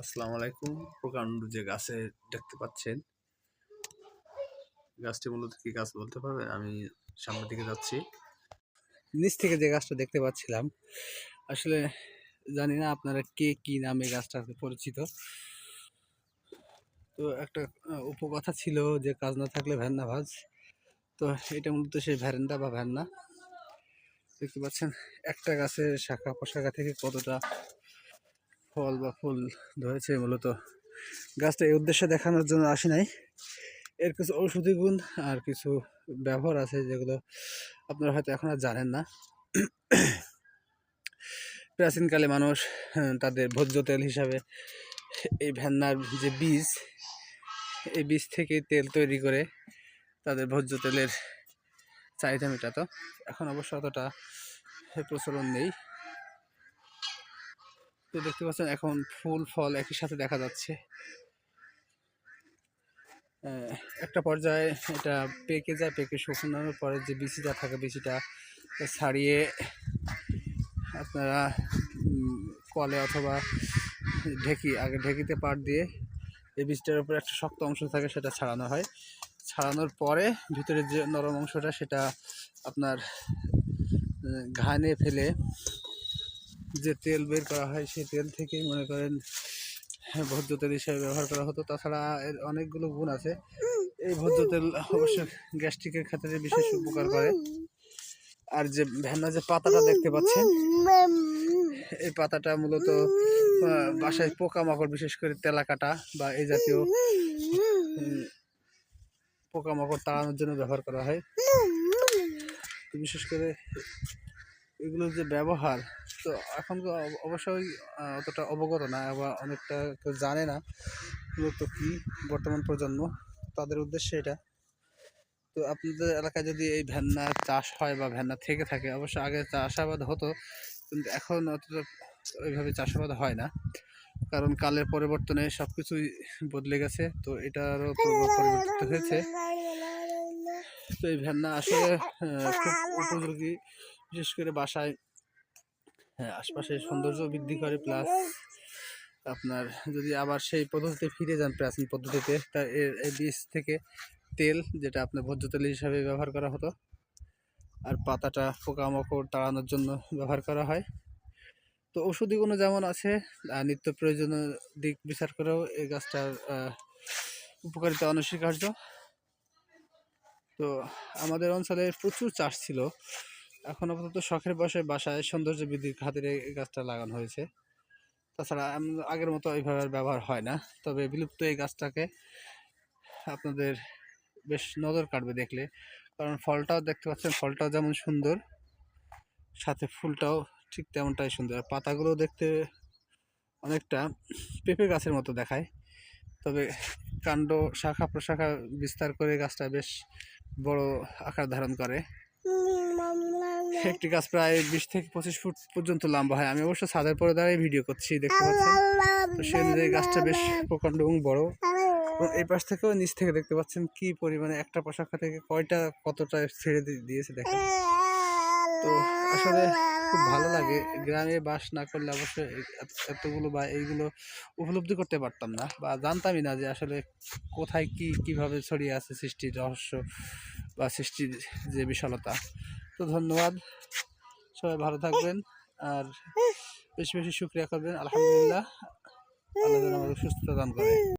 আসসালামু আলাইকুম। প্রকাণ্ড যে গাছে দেখতে পাচ্ছেন, গাছটি মূলত কি গাছ বলতে পারবেন? আমি সামনের দিকে যাচ্ছি। নিচ থেকে যে গাছটা দেখতে পাচ্ছিলাম, আসলে জানি না আপনারা কে কি নামে গাছটা পরিচিত। তো একটা উপকথা ছিল যে কাজ না থাকলে ভ্যান্না ভাজ। তো এটা মূলত সেই ভ্যারেন্ডা বা ভ্যান্না। দেখতে পাচ্ছেন একটা গাছের শাখা প্রশাখা থেকে কতটা ফল বা ফুল ধরেছে। মূলত গাছটা এই উদ্দেশ্যে দেখানোর জন্য আসি নাই। এর কিছু ঔষধি গুণ আর কিছু ব্যবহার আছে যেগুলো আপনারা হয়তো এখন আর জানেন না। প্রাচীনকালে মানুষ তাদের ভোজ্য তেল হিসাবে এই ভ্যান্নার যে বীজ, এই বীজ থেকে তেল তৈরি করে তাদের ভোজ্য তেলের চাহিদা মেটাতো। এখন অবশ্য অতটা প্রচলন নেই। তো দেখতে পাচ্ছেন এখন ফুল ফল একই সাথে দেখা যাচ্ছে। একটা পর্যায়ে এটা পেকে যায়, পেকে শুকনোর পরে যে বিচিটা থাকে, বিচিটা ছাড়িয়ে আপনারা কলে অথবা ঢেকিতে পাট দিয়ে এই বীজটার উপরে একটা শক্ত অংশ থাকে, সেটা ছাড়ানো হয়। ছাড়ানোর পরে ভিতরে যে নরম অংশটা, সেটা আপনার ঘানে ফেলে যে তেল বের করা হয়, সেই তেল থেকেই মনে করেন ভোজ্য তেল হিসেবে ব্যবহার করা হতো। তাছাড়া এর অনেকগুলো গুণ আছে। এই ভোজ্য তেল অবশ্য গ্যাস্ট্রিকের ক্ষেত্রে বিশেষ উপকার করে। আর যে ভ্যান্না যে পাতাটা দেখতে পাচ্ছেন, এই পাতাটা মূলত বাসায় পোকামাকড়, বিশেষ করে তেলাকাটা বা এই জাতীয় পোকামাকড় তাড়ানোর জন্য ব্যবহার করা হয়। তো বিশেষ করে এগুলোর যে ব্যবহার, তো এখন তো অবশ্যই অতটা অবগত না, আবার অনেকটা কেউ জানে না মূলত কি বর্তমান প্রজন্ম, তাদের উদ্দেশ্যে এটা। তো আপনাদের এলাকায় যদি এই ভ্যান্না চাষ হয় বা ভ্যান্না থেকে থাকে, অবশ্য আগে চাষাবাদ হতো, কিন্তু এখন অতটা ওইভাবে চাষাবাদ হয় না, কারণ কালের পরিবর্তনে সব কিছুই বদলে গেছে। তো এটারও পরিবর্তিত হয়েছে। তো এই ভ্যান্না আসলে খুব উপযোগী, বিশেষ করে বাসায় আশপাশে সৌন্দর্য বৃদ্ধি করে। প্লাস আপনার যদি আবার সেই পদ্ধতিতে ফিরে যান, প্রাচীন পদ্ধতিতে, তা এই বীজ থেকে তেল, যেটা আপনার ভোজ্য তেল হিসাবে ব্যবহার করা হতো, আর পাতাটা পোকামাকড় তাড়ানোর জন্য ব্যবহার করা হয়। তো ঔষধি গুণ যেমন আছে, নিত্য প্রয়োজনীয় দিক বিচার করেও এই গাছটার উপকারিতা অনস্বীকার্য। তো আমাদের অঞ্চলে প্রচুর চাষ ছিল, এখন আপাতত শখের বসে বাসায় সৌন্দর্য বৃদ্ধির খাতিরে এই গাছটা লাগানো হয়েছে। তাছাড়া আগের মতো এইভাবে ব্যবহার হয় না। তবে বিলুপ্ত এই গাছটাকে আপনাদের বেশ নজর কাটবে দেখলে, কারণ ফলটাও দেখতে পাচ্ছেন, ফলটাও যেমন সুন্দর, সাথে ফুলটাও ঠিক তেমনটাই সুন্দর। আর পাতাগুলো দেখতে অনেকটা পেঁপে গাছের মতো দেখায়, তবে কাণ্ড শাখা প্রশাখা বিস্তার করে গাছটা বেশ বড় আকার ধারণ করে। একটি গাছ প্রায় 20 থেকে 25 ফুট পর্যন্ত লম্বা হয়। আমি অবশ্য ছাদের পরে দাঁড়িয়ে ভিডিও করছি, দেখতে পাচ্ছেন। তো সেই অনুযায়ী গাছটা বেশ প্রকাণ্ড এবং বড়। এই পাশ থেকেও নিচ থেকে দেখতে পাচ্ছেন কি পরিমাণে একটা পোশাকা থেকে কতটা ছেড়ে দিয়েছে দেখেন। তো আসলে খুব ভালো লাগে। গ্রামে বাস না করলে অবশ্যই এতগুলো বা এইগুলো উপলব্ধি করতে পারতাম না, বা জানতামই না যে আসলে কোথায় কি কিভাবে ছড়িয়ে আছে সৃষ্টির রহস্য বা সৃষ্টির যে বিশালতা। তো ধন্যবাদ, সবাই ভালো থাকবেন আর বেশি বেশি শুকরিয়া করবেন। আলহামদুলিল্লাহ, আল্লাহ যেন আমাদের সুস্থতা দান করে।